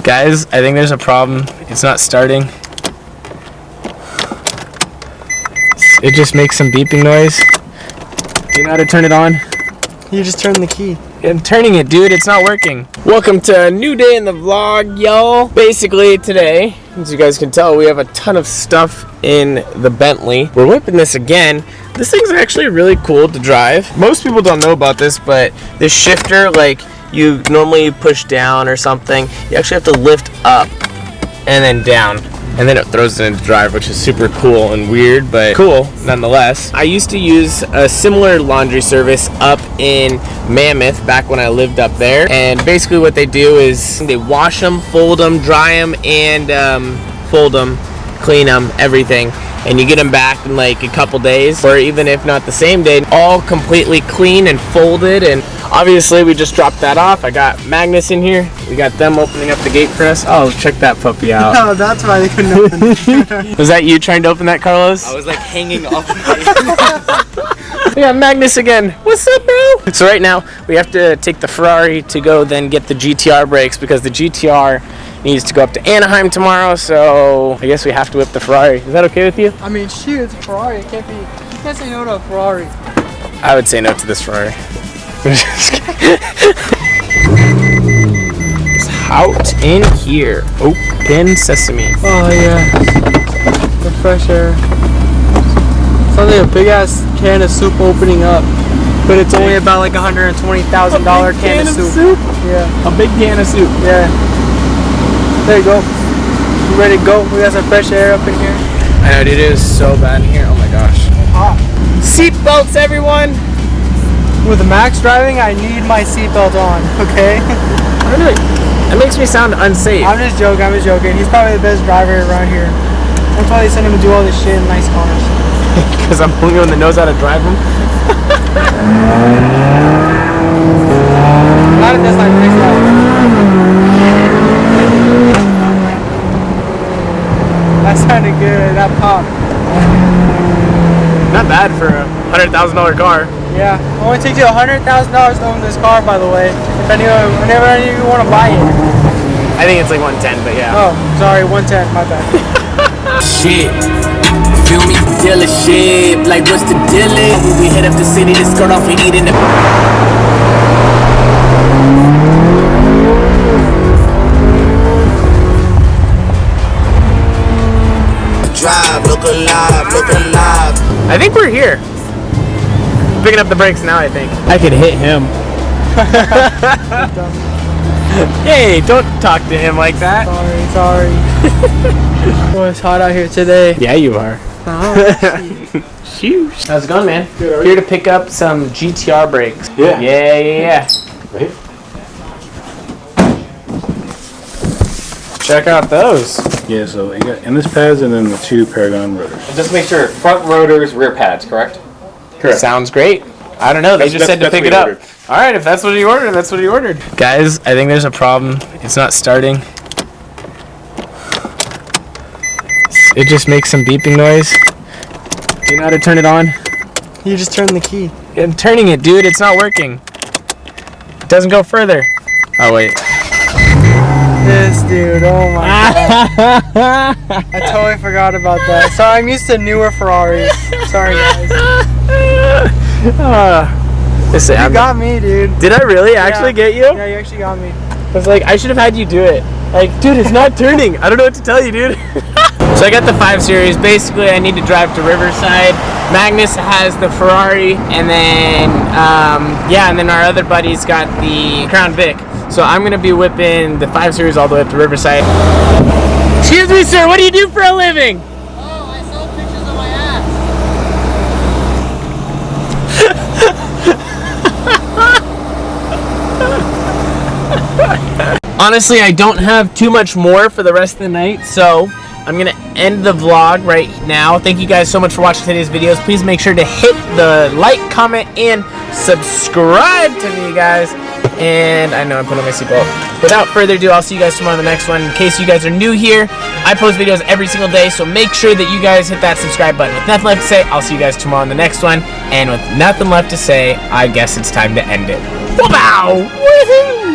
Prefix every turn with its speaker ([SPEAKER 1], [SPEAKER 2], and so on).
[SPEAKER 1] Guys, I think there's a problem. It's not starting. It just makes some beeping noise. Do you know how to turn it on?
[SPEAKER 2] You just turn the key.
[SPEAKER 1] I'm turning it, dude. It's not working. Welcome to a new day in the vlog, y'all. Basically, today, as you guys can tell, we have a ton of stuff in the Bentley. We're whipping this again. This thing's actually really cool to drive. Most people don't know about this, but this shifter, like, you normally push down or something, you actually have to lift up and then down, and then it throws it into drive, which is super cool and weird, but cool nonetheless. I used to use a similar laundry service up in Mammoth back when I lived up there, and basically what they do is they wash them, fold them, dry them, and fold them, clean them, everything, and you get them back in like a couple days, or even if not the same day, all completely clean and folded. And obviously we just dropped that off. I got Magnus in here. We got them opening up the gate for us. Oh, check that puppy out.
[SPEAKER 2] No, that's why they couldn't open it.
[SPEAKER 1] Was that you trying to open that, Carlos?
[SPEAKER 3] I was like hanging off the
[SPEAKER 1] We got Magnus again. What's up, bro? So right now we have to take the Ferrari to go then get the GTR brakes, because the GTR needs to go up to Anaheim tomorrow, so I guess we have to whip the Ferrari. Is that okay with you?
[SPEAKER 2] I mean, shoot, it's a Ferrari. It can't be. You can't say no to a Ferrari.
[SPEAKER 1] I would say no to this Ferrari. It's out in here. Open sesame.
[SPEAKER 2] Oh yeah, the fresh air. Sounds like a big ass can of soup opening up, but it's only about like $120,000 can of soup. Yeah,
[SPEAKER 1] A big can of soup.
[SPEAKER 2] yeah. There you go. You ready to go? We got some fresh air up in here.
[SPEAKER 1] I know, dude. It is so bad in here. Oh my gosh.
[SPEAKER 2] Hot.
[SPEAKER 1] Seatbelts, everyone.
[SPEAKER 2] With Max driving, I need my seatbelt on. Okay.
[SPEAKER 1] Really? That makes me sound unsafe.
[SPEAKER 2] I'm just joking. He's probably the best driver around here. That's why they send him to do all this shit in nice cars.
[SPEAKER 1] Because I'm the only one that knows how to drive them.
[SPEAKER 2] Not at this like nice life. That sounded good. That popped.
[SPEAKER 1] Not bad for a $100,000 car.
[SPEAKER 2] Yeah. It only takes you $100,000 to own this car, by the way. If anyone, whenever any of you want to buy it.
[SPEAKER 1] I think it's like 110, but yeah.
[SPEAKER 2] Oh, sorry, 110. My bad.
[SPEAKER 4] Shit, feel me? Dealership, like what's the deal? When we head up the city to skirt off and eat in the drive, look alive.
[SPEAKER 1] I think we're here. Picking up the brakes now, I think. I could hit him. Hey, don't talk to him like that.
[SPEAKER 2] Sorry. Oh, it's hot out here today.
[SPEAKER 1] Yeah, you are.
[SPEAKER 2] Oh,
[SPEAKER 1] Shoot. How's it going, man?
[SPEAKER 2] Good,
[SPEAKER 1] Here to pick up some GTR brakes.
[SPEAKER 5] Yeah.
[SPEAKER 1] Yeah.
[SPEAKER 5] Right?
[SPEAKER 1] Check out those.
[SPEAKER 5] Yeah, so you got endless pads and then the two Paragon rotors.
[SPEAKER 3] Just make sure front rotors, rear pads, correct?
[SPEAKER 5] Correct.
[SPEAKER 1] Sounds great. I don't know. They just said to pick it up. All right, if that's what you ordered, that's what you ordered. Guys, I think there's a problem. It's not starting. It just makes some beeping noise. Do you know how to turn it on?
[SPEAKER 2] you just turn the key.
[SPEAKER 1] I'm turning it, dude. It's not working. It doesn't go further. Oh, wait.
[SPEAKER 2] This dude, oh my god. I totally forgot about that. Sorry, I'm used to newer Ferraris. Sorry, guys.
[SPEAKER 1] Listen,
[SPEAKER 2] You got me, dude.
[SPEAKER 1] Did I really actually get you?
[SPEAKER 2] Yeah, you actually got me.
[SPEAKER 1] I was like, I should have had you do it. Like, dude, it's not turning. I don't know what to tell you, dude. So I got the 5 Series. Basically, I need to drive to Riverside. Magnus has the Ferrari, and then, and then our other buddy's got the Crown Vic. So I'm going to be whipping the 5 Series all the way up to Riverside. Excuse me, sir, what do you do for a living?
[SPEAKER 2] Oh, I sell pictures of my ass.
[SPEAKER 1] Honestly, I don't have too much more for the rest of the night, so I'm going to end the vlog right now. Thank you guys so much for watching today's videos. Please make sure to hit the like, comment, and subscribe to me, guys. And I know I'm putting on my seatbelt. Without further ado, I'll see you guys tomorrow on the next one. In case you guys are new here, I post videos every single day, so make sure that you guys hit that subscribe button. With nothing left to say, I'll see you guys tomorrow on the next one. And with nothing left to say, I guess it's time to end it. Wow! Woohoo!